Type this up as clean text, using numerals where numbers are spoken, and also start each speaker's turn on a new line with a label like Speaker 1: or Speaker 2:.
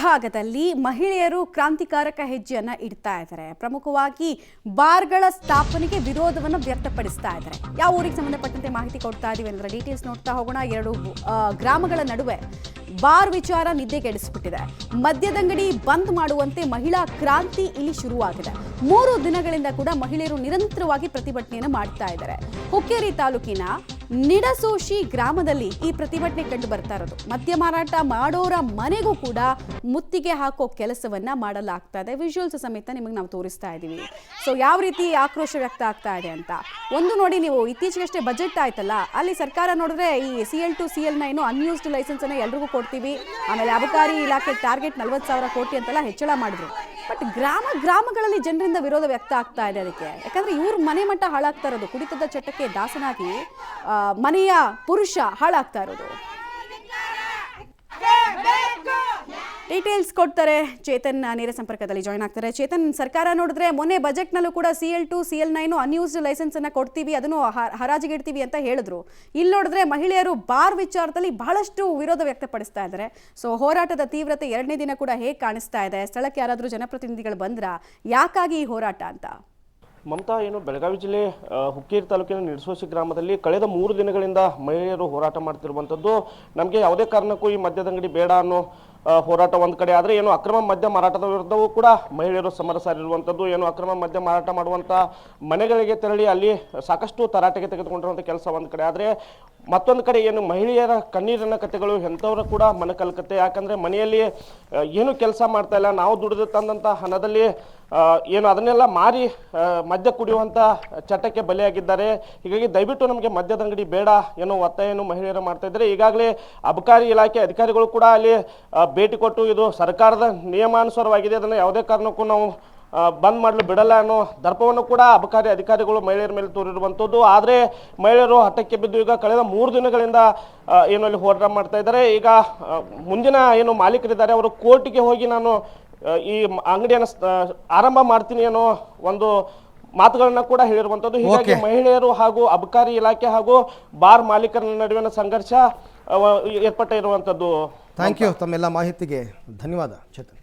Speaker 1: ಭಾಗದಲ್ಲಿ ಮಹಿಳೆಯರು ಕ್ರಾಂತಿಕಾರಕ ಹೆಜ್ಜೆಯನ್ನ ಇಡ್ತಾ ಇದ್ದಾರೆ. ಪ್ರಮುಖವಾಗಿ ಬಾರ್ಗಳ ಸ್ಥಾಪನೆಗೆ ವಿರೋಧವನ್ನು ವ್ಯಕ್ತಪಡಿಸ್ತಾ ಇದ್ದಾರೆ. ಯಾವ ಊರಿಗೆ ಸಂಬಂಧಪಟ್ಟಂತೆ ಮಾಹಿತಿ ಕೊಡ್ತಾ ಇದೀವಿ ಅಂದ್ರೆ ಡೀಟೇಲ್ಸ್ ನೋಡ್ತಾ ಹೋಗೋಣ. ಎರಡು ಗ್ರಾಮಗಳ ನಡುವೆ ಬಾರ್ ವಿಚಾರ ನಿದ್ದೆಗೆಡಿಸಿಬಿಟ್ಟಿದೆ. ಮದ್ಯದಂಗಡಿ ಬಂದ್ ಮಾಡುವಂತೆ ಮಹಿಳಾ ಕ್ರಾಂತಿ ಇಲ್ಲಿ ಶುರುವಾಗಿದೆ. 3 ದಿನಗಳಿಂದ ಕೂಡ ಮಹಿಳೆಯರು ನಿರಂತರವಾಗಿ ಪ್ರತಿಭಟನೆಯನ್ನು ಮಾಡ್ತಾ ಇದ್ದಾರೆ. ಹುಕ್ಕೇರಿ ತಾಲೂಕಿನ ನಿಡಸೋಶಿ ಗ್ರಾಮದಲ್ಲಿ ಈ ಪ್ರತಿಭಟನೆ ಕಂಡು ಬರ್ತಾ ಇರೋದು. ಮದ್ಯ ಮಾರಾಟ ಮಾಡೋರ ಮನೆಗೂ ಕೂಡ ಮುತ್ತಿಗೆ ಹಾಕೋ ಕೆಲಸವನ್ನ ಮಾಡಲಾಗ್ತಾ ಇದೆ. ವಿಜುವಲ್ಸ್ ಸಮೇತ ನಿಮಗೆ ನಾವು ತೋರಿಸ್ತಾ ಇದ್ದೀವಿ. ಸೊ ಯಾವ ರೀತಿ ಆಕ್ರೋಶ ವ್ಯಕ್ತ ಆಗ್ತಾ ಇದೆ ಅಂತ ಒಂದು ನೋಡಿ. ನೀವು ಇತ್ತೀಚೆಗಷ್ಟೇ ಬಜೆಟ್ ಆಯ್ತಲ್ಲ, ಅಲ್ಲಿ ಸರ್ಕಾರ ನೋಡಿದ್ರೆ ಈ CL2 CL9 ಅನ್ಯೂಸ್ಡ್ ಲೈಸೆನ್ಸ್ ಅನ್ನ ಎಲ್ರಿಗೂ ಕೊಡ್ತೀವಿ, ಆಮೇಲೆ ಅಬಕಾರಿ ಇಲಾಖೆ ಟಾರ್ಗೆಟ್ 40,000 ಕೋಟಿ ಅಂತೆಲ್ಲ ಹೆಚ್ಚಳ ಮಾಡಿದ್ರು. ಬಟ್ ಗ್ರಾಮಗಳಲ್ಲಿ ಜನರಿಂದ ವಿರೋಧ ವ್ಯಕ್ತ ಆಗ್ತಾ ಇದೆ ಅದಕ್ಕೆ. ಯಾಕಂದ್ರೆ ಇವ್ರ ಮನೆ ಮಟ್ಟ ಹಾಳಾಗ್ತಾ ಇರೋದು, ಕುಡಿತದ ಚಟಕ್ಕೆ ದಾಸನಾಗಿ ಮನೆಯ ಪುರುಷ ಹಾಳಾಗ್ತಾ ಇರೋದು. ಡೀಟೇಲ್ಸ್ ಕೊಡ್ತಾರೆ ಚೇತನ್, ನೇರ ಸಂಪರ್ಕದಲ್ಲಿ ಜಾಯ್ನ್ ಆಗ್ತಾರೆ. ಚೇತನ್, ಸರ್ಕಾರ ನೋಡಿದ್ರೆ ಮೊನ್ನೆ ಬಜೆಟ್ನಲ್ಲೂ ಕೂಡ CL2 CL9 ಅನ್ಯೂಸ್ಡ್ ಲೈಸೆನ್ಸ್ ಅನ್ನ ಕೊಡ್ತೀವಿ, ಅದನ್ನು ಹರಾಜಿಗೆ ಇಡ್ತೀವಿ ಅಂತ ಹೇಳಿದ್ರು. ಇಲ್ಲಿ ನೋಡಿದ್ರೆ ಮಹಿಳೆಯರು ಬಾರ್ ವಿಚಾರದಲ್ಲಿ ಬಹಳಷ್ಟು ವಿರೋಧ ವ್ಯಕ್ತಪಡಿಸ್ತಾ ಇದ್ದಾರೆ. ಸೊ ಹೋರಾಟದ ತೀವ್ರತೆ 2ನೇ ದಿನ ಕೂಡ ಹೇಗೆ ಕಾಣಿಸ್ತಾ ಇದೆ? ಸ್ಥಳಕ್ಕೆ ಯಾರಾದರೂ ಜನಪ್ರತಿನಿಧಿಗಳು ಬಂದ್ರ? ಯಾಕಾಗಿ ಈ ಹೋರಾಟ ಅಂತ?
Speaker 2: ಮಮತಾ, ಬೆಳಗಾವಿ ಜಿಲ್ಲೆ ಹುಕ್ಕೇರಿ ತಾಲೂಕಿನ ನಿಡಸೋಶಿ ಗ್ರಾಮದಲ್ಲಿ ಕಳೆದ 3 ದಿನಗಳಿಂದ ಮಹಿಳೆಯರು ಹೋರಾಟ ಮಾಡ್ತಿರುವಂಥದ್ದು. ನಮಗೆ ಯಾವುದೇ ಕಾರಣಕ್ಕೂ ಈ ಮದ್ಯದಂಗಡಿ ಬೇಡ ಅನ್ನೋ ಹೋರಾಟ ಒಂದು ಕಡೆ ಆದರೆ, ಅಕ್ರಮ ಮದ್ಯ ಮಾರಾಟದ ವಿರುದ್ಧವೂ ಕೂಡ ಮಹಿಳೆಯರು ಸಮರ ಸಾರಿರುವಂಥದ್ದು. ಅಕ್ರಮ ಮದ್ಯ ಮಾರಾಟ ಮಾಡುವಂಥ ಮನೆಗಳಿಗೆ ತೆರಳಿ ಅಲ್ಲಿ ಸಾಕಷ್ಟು ತರಾಟೆಗೆ ತೆಗೆದುಕೊಂಡಿರುವಂಥ ಕೆಲಸ ಒಂದು ಕಡೆ ಆದರೆ, ಮತ್ತೊಂದು ಕಡೆ ಮಹಿಳೆಯರ ಕಣ್ಣೀರಿನ ಕಥೆಗಳು ಎಂಥವ್ರ ಕೂಡ ಮನಕಲ್ಕತ್ತೆ. ಯಾಕಂದರೆ ಮನೆಯಲ್ಲಿ ಏನು ಕೆಲಸ ಮಾಡ್ತಾ ಇಲ್ಲ, ನಾವು ದುಡಿದು ತಂದಂಥ ಹಣದಲ್ಲಿ ಅದನ್ನೆಲ್ಲ ಮಾರಿ ಮದ್ಯ ಕುಡಿಯುವಂಥ ಚಟಕ್ಕೆ ಬಲಿಯಾಗಿದ್ದಾರೆ. ಹೀಗಾಗಿ ದಯವಿಟ್ಟು ನಮಗೆ ಮದ್ಯದಂಗಡಿ ಬೇಡ ಏನೋ ಒತ್ತಾಯವನ್ನು ಮಹಿಳೆಯರು ಮಾಡ್ತಾ ಇದ್ದಾರೆ. ಈಗಾಗಲೇ ಅಬಕಾರಿ ಇಲಾಖೆ ಅಧಿಕಾರಿಗಳು ಕೂಡ ಅಲ್ಲಿ ಭೇಟಿ ಕೊಟ್ಟು ಇದು ಸರ್ಕಾರದ ನಿಯಮಾನುಸಾರವಾಗಿದೆ, ಅದನ್ನು ಯಾವುದೇ ಕಾರಣಕ್ಕೂ ನಾವು ಬಂದ್ ಮಾಡಲು ಬಿಡಲ್ಲ ಅನ್ನೋ ದರ್ಪವನ್ನು ಕೂಡ ಅಬಕಾರಿ ಅಧಿಕಾರಿಗಳು ಮಹಿಳೆಯರ ಮೇಲೆ ತೋರಿರುವಂಥದ್ದು. ಆದರೆ ಮಹಿಳೆಯರು ಹಠಕ್ಕೆ ಬಿದ್ದು ಈಗ ಕಳೆದ 3 ದಿನಗಳಿಂದ ಅಲ್ಲಿ ಹೋರಾಟ ಮಾಡ್ತಾ ಇದ್ದಾರೆ. ಈಗ ಮುಂದಿನ ಮಾಲೀಕರಿದ್ದಾರೆ ಅವರು ಕೋರ್ಟಿಗೆ ಹೋಗಿ ನಾನು ಈ ಅಂಗಡಿಯನ್ನು ಆರಂಭ ಮಾಡ್ತೀನಿ ಅನ್ನೋ ಒಂದು ಮಾತುಗಳನ್ನ ಕೂಡ ಹೇಳಿರುವಂಥದ್ದು. ಹೀಗಾಗಿ ಮಹಿಳೆಯರು ಹಾಗೂ ಅಬಕಾರಿ ಇಲಾಖೆ ಹಾಗೂ ಬಾರ್ ಮಾಲೀಕರ ನಡುವಿನ ಸಂಘರ್ಷ ಏರ್ಪಟ್ಟ ಇರುವಂಥದ್ದು.
Speaker 3: Thank you. ತಮ್ಮೆಲ್ಲ ಮಾಹಿತಿಗೆ ಧನ್ಯವಾದ ಚೇತನ್.